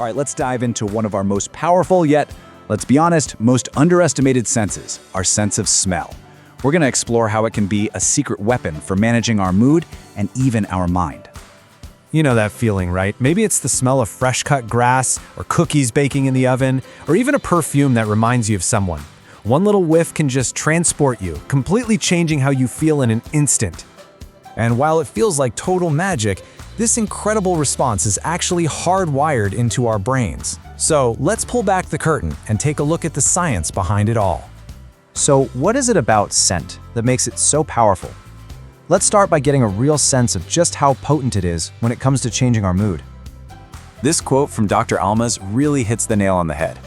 All right, let's dive into one of our most powerful yet, let's be honest, most underestimated senses, our sense of smell. We're going to explore how it can be a secret weapon for managing our mood and even our mind. You know that feeling, right? Maybe it's the smell of fresh-cut grass, or cookies baking in the oven, or even a perfume that reminds you of someone. One little whiff can just transport you, completely changing how you feel in an instant. And while it feels like total magic, this incredible response is actually hardwired into our brains. So let's pull back the curtain and take a look at the science behind it all. So what is it about scent that makes it so powerful? Let's start by getting a real sense of just how potent it is when it comes to changing our mood. This quote from Dr. Alma's really hits the nail on the head.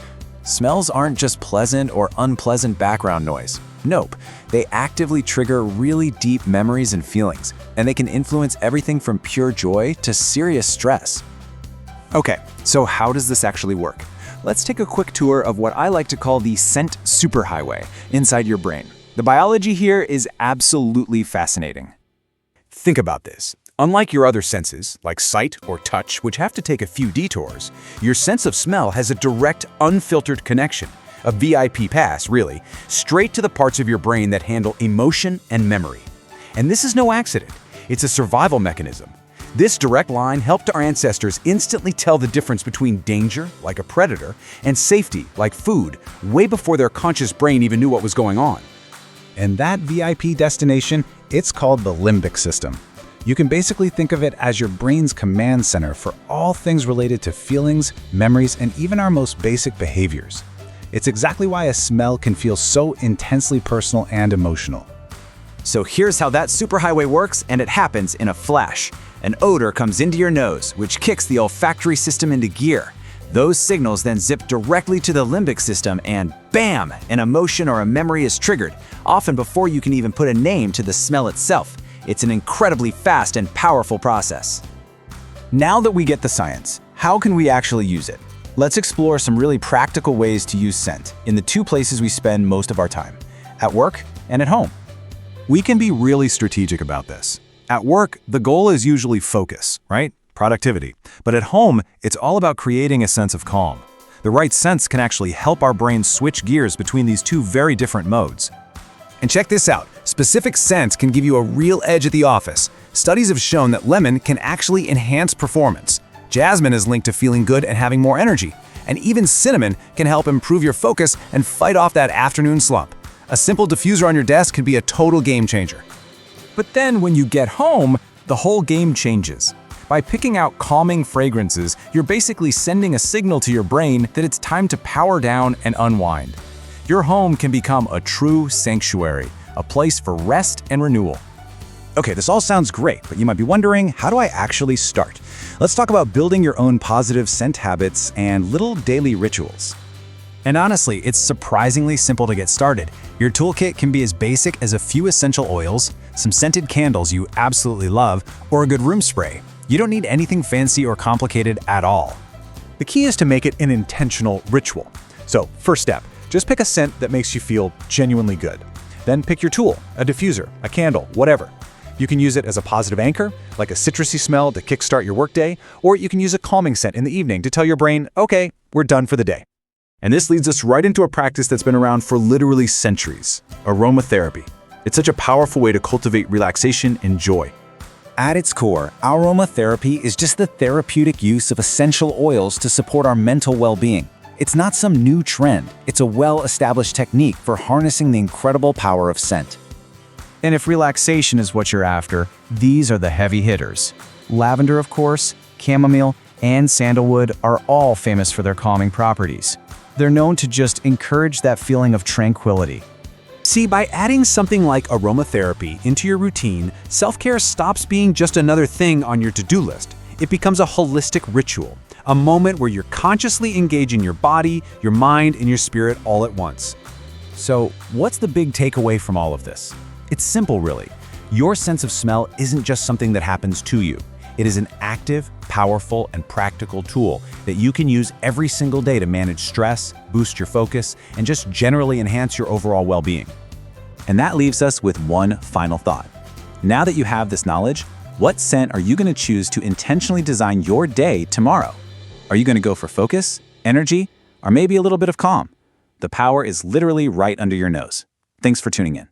Smells aren't just pleasant or unpleasant background noise. Nope, they actively trigger really deep memories and feelings, and they can influence everything from pure joy to serious stress. Okay, so how does this actually work? Let's take a quick tour of what I like to call the scent superhighway inside your brain. The biology here is absolutely fascinating. Think about this. Unlike your other senses, like sight or touch, which have to take a few detours, your sense of smell has a direct, unfiltered connection, a VIP pass, really, straight to the parts of your brain that handle emotion and memory. And this is no accident. It's a survival mechanism. This direct line helped our ancestors instantly tell the difference between danger, like a predator, and safety, like food, way before their conscious brain even knew what was going on. And that VIP destination, it's called the limbic system. You can basically think of it as your brain's command center for all things related to feelings, memories, and even our most basic behaviors. It's exactly why a smell can feel so intensely personal and emotional. So here's how that superhighway works, and it happens in a flash. An odor comes into your nose, which kicks the olfactory system into gear. Those signals then zip directly to the limbic system and bam! An emotion or a memory is triggered, often before you can even put a name to the smell itself. It's an incredibly fast and powerful process. Now that we get the science, how can we actually use it? Let's explore some really practical ways to use scent in the two places we spend most of our time, at work and at home. We can be really strategic about this. At work, the goal is usually focus, right? Productivity. But at home, it's all about creating a sense of calm. The right scents can actually help our brains switch gears between these two very different modes. And check this out, specific scents can give you a real edge at the office. Studies have shown that lemon can actually enhance performance. Jasmine is linked to feeling good and having more energy. And even cinnamon can help improve your focus and fight off that afternoon slump. A simple diffuser on your desk can be a total game changer. But then when you get home, the whole game changes. By picking out calming fragrances, you're basically sending a signal to your brain that it's time to power down and unwind. Your home can become a true sanctuary, a place for rest and renewal. Okay, this all sounds great, but you might be wondering, how do I actually start? Let's talk about building your own positive scent habits and little daily rituals. And honestly, it's surprisingly simple to get started. Your toolkit can be as basic as a few essential oils, some scented candles you absolutely love, or a good room spray. You don't need anything fancy or complicated at all. The key is to make it an intentional ritual. So, first step, just pick a scent that makes you feel genuinely good. Then pick your tool, a diffuser, a candle, whatever. You can use it as a positive anchor, like a citrusy smell to kickstart your workday, or you can use a calming scent in the evening to tell your brain, okay, we're done for the day. And this leads us right into a practice that's been around for literally centuries, aromatherapy. It's such a powerful way to cultivate relaxation and joy. At its core, aromatherapy is just the therapeutic use of essential oils to support our mental well-being. It's not some new trend, it's a well-established technique for harnessing the incredible power of scent. And if relaxation is what you're after, these are the heavy hitters. Lavender, of course, chamomile, and sandalwood are all famous for their calming properties. They're known to just encourage that feeling of tranquility. See, by adding something like aromatherapy into your routine, self-care stops being just another thing on your to-do list. It becomes a holistic ritual, a moment where you're consciously engaging your body, your mind, and your spirit all at once. So, what's the big takeaway from all of this? It's simple, really. Your sense of smell isn't just something that happens to you. It is an active, powerful, and practical tool that you can use every single day to manage stress, boost your focus, and just generally enhance your overall well-being. And that leaves us with one final thought. Now that you have this knowledge, what scent are you going to choose to intentionally design your day tomorrow? Are you going to go for focus, energy, or maybe a little bit of calm? The power is literally right under your nose. Thanks for tuning in.